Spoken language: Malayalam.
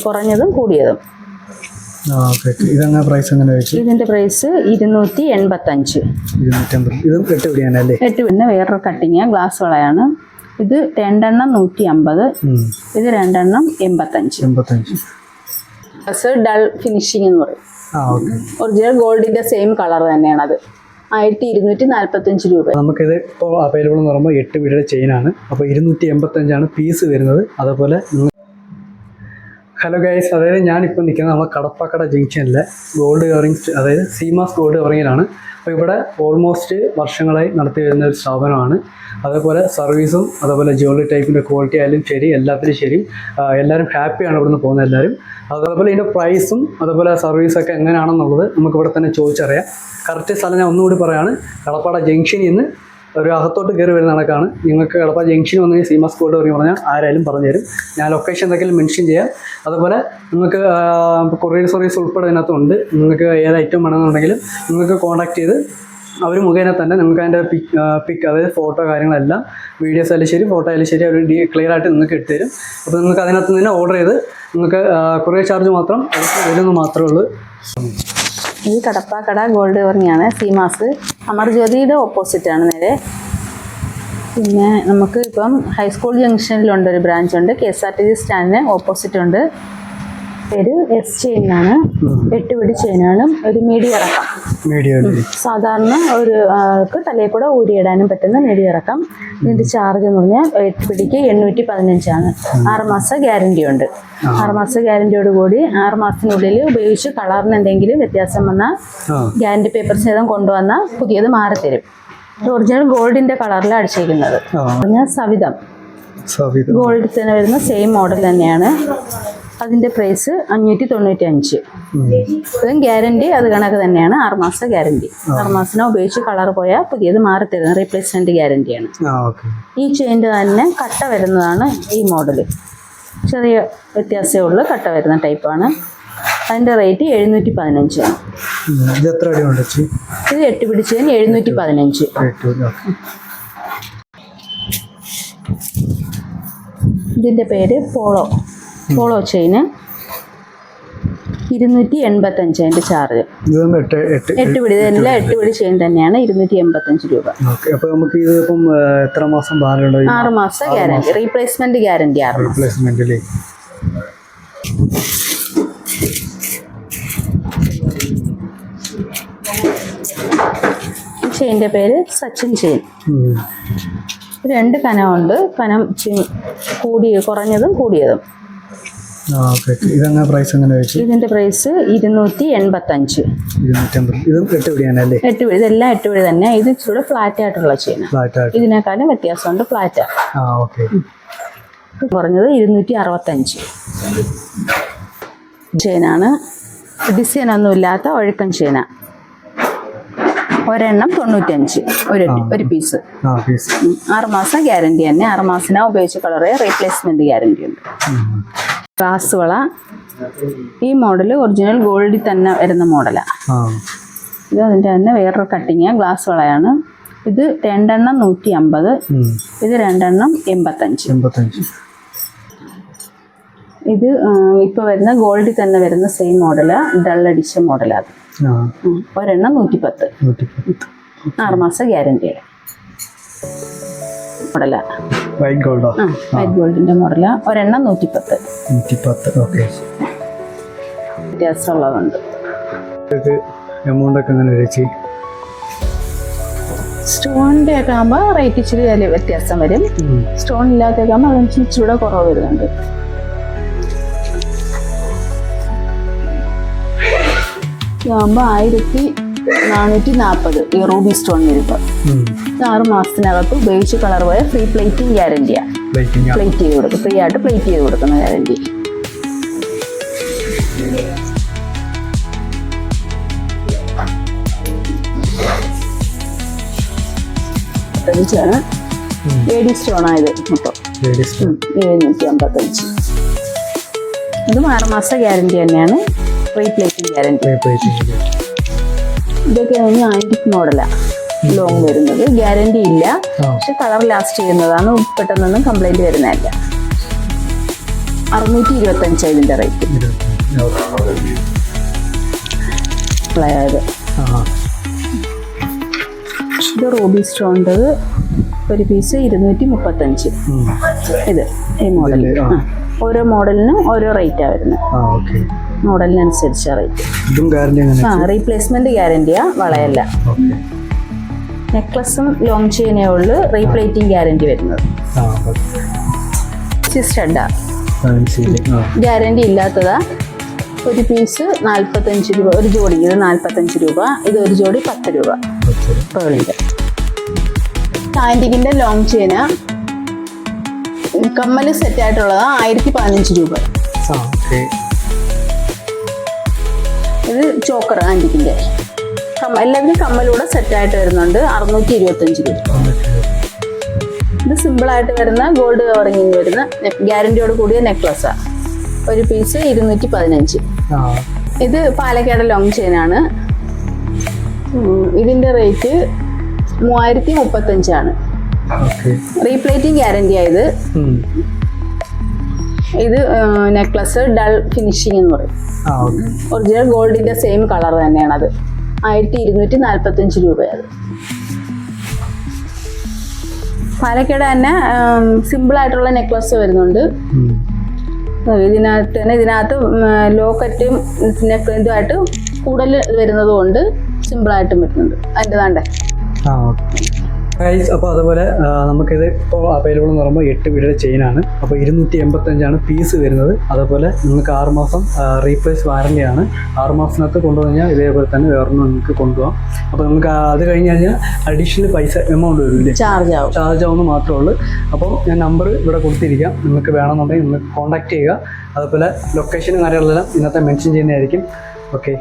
കുറഞ്ഞതും കൂടിയതും. ഇതിന്റെ പ്രൈസ് 285. 8 പിന്നെ വേറൊരു കട്ടിങ് ഗ്ലാസ് വളയാണ്. ഇത് 2 എണ്ണം 150, ഇത് 2 എണ്ണം 85. ഡൾ ഫിനിഷിംഗ് എന്ന് പറയും. ഒറിജിനൽ ഗോൾഡിന്റെ സെയിം കളർ തന്നെയാണ്. അത് 1245 രൂപ. നമുക്കിത് ഇപ്പോൾ അവൈലബിൾ എന്ന് പറയുമ്പോൾ 8 വീഡിയുടെ ചെയിനാണ്. അപ്പോൾ 285 പീസ് വരുന്നത്. അതുപോലെ ഹലോ ഗൈസ്, അതായത് ഞാനിപ്പോൾ നിൽക്കുന്നത് നമ്മുടെ കടപ്പാക്കട ജംഗ്ഷനിലെ ഗോൾഡ് കവറിങ്, അതായത് സീമാസ് ഗോൾഡ് കവറിങ്ങിലാണ്. അപ്പോൾ ഇവിടെ ഓൾമോസ്റ്റ് വർഷങ്ങളായി നടത്തി വരുന്ന ഒരു സ്ഥാപനമാണ്. അതേപോലെ സർവീസും അതേപോലെ ജ്വല്ലറി ടൈപ്പിൻ്റെ ക്വാളിറ്റി ആയാലും ശരി, എല്ലാത്തിനും ശരി, എല്ലാവരും ഹാപ്പിയാണ് ഇവിടുന്ന് പോകുന്നത് എല്ലാവരും. അതേപോലെ ഇതിൻ്റെ പ്രൈസും അതേപോലെ സർവീസൊക്കെ എങ്ങനെയാണെന്നുള്ളത് നമുക്കിവിടെ തന്നെ ചോദിച്ചറിയാം. കറക്റ്റ് സ്ഥലം ഞാൻ ഒന്നുകൂടി പറയുകയാണ്. കടപ്പാട ജംഗ്ഷനിൽ നിന്ന് ഒരു അകത്തോട്ട് കയറി വരുന്ന കണക്കാണ്. നിങ്ങൾക്ക് കടപ്പാട ജംഗ്ഷൻ വന്നെങ്കിൽ സീമാസ് ഗോൾഡ് കവറിങ് പറഞ്ഞാൽ ആരായാലും പറഞ്ഞു തരും. ഞാൻ ലൊക്കേഷൻ എന്തെങ്കിലും മെൻഷൻ ചെയ്യാം. അതുപോലെ നിങ്ങൾക്ക് കൊറിയർ സർവീസ് ഉൾപ്പെടെ ഇതിനകത്തുണ്ട്. നിങ്ങൾക്ക് ഏത് ഐറ്റം വേണമെന്നുണ്ടെങ്കിലും നിങ്ങൾക്ക് കോൺടാക്ട് ചെയ്ത് അവർ മുഖേന തന്നെ നിങ്ങൾക്ക് അതിൻ്റെ പിക്ക് അതായത് ഫോട്ടോ കാര്യങ്ങളെല്ലാം വീഡിയോസ് ആയാലും ശരി ഫോട്ടോ ആയാലും ശരി അവർ ക്ലിയർ ആയിട്ട് നിങ്ങൾക്ക് ഇട്ടുതരും. അപ്പോൾ നിങ്ങൾക്ക് അതിനകത്ത് തന്നെ ഓർഡർ ചെയ്ത് നിങ്ങൾക്ക് കൊറിയർ ചാർജ് മാത്രം വരുന്നത് മാത്രമേ ഉള്ളൂ. ഈ കടപ്പാക്കട ഗോൾഡ് കവറിങ്ങാണ്. സീമാസ് അമർജ്യോതിയുടെ ഓപ്പോസിറ്റാണ് നേരെ. പിന്നെ നമുക്ക് ഇപ്പം ഹൈസ്കൂൾ ജംഗ്ഷനിലുണ്ട് ഒരു ബ്രാഞ്ചുണ്ട്. KSRTC സ്റ്റാൻഡിന് ഓപ്പോസിറ്റ് ഉണ്ട്. പേര് S ചെയിനാണ്. 8 പിടി ചെയിനാണ്. ഒരു മീഡിയം ഇറക്കം. സാധാരണ ഒരു ആൾക്ക് തലയിൽ കൂടെ ഊരിയിടാനും പറ്റുന്ന മീഡിയം ഇറക്കം. ഇതിൻ്റെ ചാർജ് എന്ന് പറഞ്ഞാൽ 8 പിടിക്ക് 815. 6 മാസം ഗ്യാരണ്ടി ഉണ്ട്. 6 മാസം ഗ്യാരണ്ടിയോട് കൂടി 6 മാസത്തിനുള്ളിൽ ഉപയോഗിച്ച് കളറിന് എന്തെങ്കിലും വ്യത്യാസം വന്നാൽ ഗ്യാരണ്ടി പേപ്പർ സഹിതം കൊണ്ടുവന്നാൽ പുതിയത് മാറിത്തരും. ഒറിജിനൽ ഗോൾഡിന്റെ കളറിലാണ് അടിച്ചിരിക്കുന്നത്. പറഞ്ഞാൽ സവിതം ഗോൾഡിൽ തന്നെ വരുന്ന സെയിം മോഡൽ തന്നെയാണ്. അതിന്റെ പ്രൈസ് 595. ഇതും ഗ്യാരണ്ടി അത് കണക്ക് തന്നെയാണ്. 6 മാസം ഗ്യാരണ്ടി. 6 മാസത്തിന് ഉപയോഗിച്ച് കളർ പോയാൽ പുതിയത് മാറിത്തരുന്ന റീപ്ലേസ്മെന്റ് ഗ്യാരണ്ടിയാണ്. ഈ ചെയിൻ്റെ തന്നെ കട്ട വരുന്നതാണ് ഈ മോഡൽ. ചെറിയ വ്യത്യാസമേ ഉള്ളൂ. കട്ട വരുന്ന ടൈപ്പാണ്. അതിന്റെ റേറ്റ് 715 ആണ്. ഇത് 8 പിടി ചെയിൻ 715. ഇതിന്റെ പേര് പോളോ ചെയിന് 285 അതിന്റെ ചാർജ്. 8 പിടി എല്ലാം 8 പിടി ചെയിൻ തന്നെയാണ്. 285 രൂപ. 6 മാസം ഗ്യാരണ്ടി. റീപ്ലേസ്മെന്റ് ഗ്യാരണ്ടി 6 മാസം. ചെയിൻ്റെ പേര് സച്ചിൻ ചെയിൻ. 2 കനമുണ്ട്. കനം കുറഞ്ഞതും കൂടിയതും. ഇതിന്റെ പ്രൈസ് 285. 8 പിടി. ഇതെല്ലാം 8 പിടി തന്നെ. ഇത് ഇച്ചിരി ഫ്ലാറ്റ് ആയിട്ടുള്ള ചെയിനാണ്. ഇതിനേക്കാളും വ്യത്യാസമുണ്ട്. ഫ്ലാറ്റ് കുറഞ്ഞത് 265 ചെയിനാണ്. ഡിസൈൻ ഒന്നും ഇല്ലാത്ത ഒഴുക്കൻ ചെയിന. ഒരെണ്ണം 95 ഒരു പീസ്. 6 മാസം ഗ്യാരണ്ടി തന്നെ. 6 മാസത്തിനാ ഉപയോഗിച്ച് കളറ്. റീപ്ലേസ്മെന്റ് ഗ്യാരണ്ടി ഉണ്ട്. ഗ്ലാസ് വള ഈ മോഡൽ ഒറിജിനൽ ഗോൾഡിൽ തന്നെ വരുന്ന മോഡലാണ്. ഇത് അതിൻ്റെ തന്നെ വേറൊരു കട്ടിങ് ഗ്ലാസ് വളയാണ്. ഇത് 2 എണ്ണം 150, ഇത് 2 എണ്ണം 85. ഇത് ഇപ്പൊ വരുന്ന ഗോൾഡിൽ തന്നെ വരുന്ന സെയിം മോഡലാ. ഡള്ളടിച്ച മോഡലാണ്. ഒരെണ്ണം 110. 6 മാസം ഗ്യാരണ്ടി മോഡലാ. വൈറ്റ് ഗോൾഡിന്റെ മോഡലാ. ഒരെണ്ണം 110. വ്യത്യാസമുള്ളതുണ്ട്. സ്റ്റോണിന്റെ ഒക്കെ ആകുമ്പോൾ റേറ്റ് ഇച്ചിരി വലിയ വ്യത്യാസം വരും. സ്റ്റോൺ ഇല്ലാത്തൊക്കെ ആകുമ്പോൾ അതിന് ഇച്ചിരി കുറവ് വരുന്നുണ്ട്. ഇതാകുമ്പോൾ 1440 ഈ റൂബി സ്റ്റോൺ വരുമ്പോൾ. 6 മാസത്തിനകത്ത് ഉപയോഗിച്ച് കളർ പോയ ഫ്രീ പ്ലേറ്റിംഗ് ഗ്യാരണ്ടിയാണ്. പ്ലേറ്റ് ചെയ്ത് കൊടുക്കും. ഫ്രീ ആയിട്ട് പ്ലേറ്റ് ചെയ്ത് കൊടുക്കുന്ന ഗ്യാരണ്ടി. ലേഡി സ്റ്റോൺ ആയത് മൊത്തം 755. ഇതും 6 മാസം ഗ്യാരണ്ടി തന്നെയാണ്. Replacing guarantee. ഇതൊക്കെ ആന്റിക് മോഡലാണ്. ലോങ് വരുന്നത്. ഗ്യാരണ്ടി ഇല്ല, പക്ഷെ കളർ ലാസ്റ്റ് ചെയ്യുന്നതാണ്. പെട്ടെന്നൊന്നും കംപ്ലൈന്റ് വരുന്നതല്ല. 625 ഇതിൻ്റെ റേറ്റ്. അതായത് ഇത് റൂബി സ്റ്റോണിൻ്റെ ഒരു പീസ് 235. ഇത് ഈ മോഡൽ. ഓരോ മോഡലിനും ഓരോ റേറ്റാണ് വരുന്നത്. മോഡലിനനുസരിച്ച് റേറ്റ്. റീപ്ലേസ്മെന്റ് ഗ്യാരണ്ടിയാ, വളയല്ല. നെക്ലസും ലോങ് ചെയിനേ ഉള്ളു റീപ്ലേറ്റിംഗ് ഗ്യാരണ്ടി വരുന്നത്. സ്റ്റഡാ ഗ്യാരണ്ടി ഇല്ലാത്തതാ. ഒരു പീസ് 45 രൂപ, ഒരു ജോഡി ഇത് 45 രൂപ, ഇത് ഒരു ജോഡി 10 രൂപ. പേളിൻ്റെ ആൻറ്റിക്കിൻ്റെ ലോങ് ചെയിന കമ്മൽ സെറ്റ് ആയിട്ടുള്ളത് 1015 രൂപ. ഇത് ചോക്കർ ആൻറ്റിക്കിൻ്റെ എല്ലാത്തിനും കമ്മലൂടെ സെറ്റായിട്ട് വരുന്നുണ്ട്, 625 രൂപ. ഇത് സിമ്പിളായിട്ട് വരുന്ന ഗോൾഡ് കവറിങ്ങിന് വരുന്ന ഗ്യാരണ്ടിയോട് കൂടിയ നെക്ലസ്സാണ്. ഒരു പീസ് 215. ഇത് പാലക്കാട് ലോങ് ചെയിനാണ്. ഇതിൻ്റെ റേറ്റ് 3035 ആണ്. റീപ്ലേറ്റിംഗ് ഗ്യാരണ്ടി ആയത്. ഇത് നെക്ലസ് ഡൾ ഫിനിഷിംഗ് എന്ന് പറയും. ഒറിജിനൽ ഗോൾഡിന്റെ സെയിം കളർ തന്നെയാണ്. അത് 1245 രൂപയാണ്. പാലക്കാട് തന്നെ സിമ്പിൾ ആയിട്ടുള്ള നെക്ലസ് വരുന്നുണ്ട്. ഇതിനകത്ത് ലോക്കറ്റും ഇതുമായിട്ട് കൂടുതൽ വരുന്നത് കൊണ്ട് സിമ്പിളായിട്ടും വരുന്നുണ്ട്. അതിൻ്റെ താണ്ടേ. അപ്പോൾ അതുപോലെ നമുക്കിത് ഇപ്പോൾ അവൈലബിൾ എന്ന് പറയുമ്പോൾ 8 വീടുടെ ചെയിനാണ്. അപ്പോൾ 285 പീസ് വരുന്നത്. അതുപോലെ നിങ്ങൾക്ക് 6 മാസം റീപ്ലേസ് വാറണ്ടിയാണ്. 6 മാസത്തിനകത്ത് കൊണ്ടുവന്നാൽ ഇതേപോലെ തന്നെ വേറൊന്നും നിങ്ങൾക്ക് കൊണ്ടുപോകാം. അപ്പോൾ നമുക്ക് അത് കഴിഞ്ഞ് കഴിഞ്ഞാൽ അഡീഷണൽ പൈസ എമൗണ്ട് വരില്ലേ, ചാർജ് ആവുമെന്ന് മാത്രമേ ഉള്ളൂ. അപ്പോൾ ഞാൻ നമ്പർ ഇവിടെ കൊടുത്തിരിക്കാം, നിങ്ങൾക്ക് വേണമെന്നുണ്ടെങ്കിൽ നിങ്ങൾക്ക് കോൺടാക്ട് ചെയ്യുക. അതുപോലെ ലൊക്കേഷനും കാര്യങ്ങളെല്ലാം ഇന്നത്തെ മെൻഷൻ ചെയ്യുന്നതായിരിക്കും. ഓക്കെ.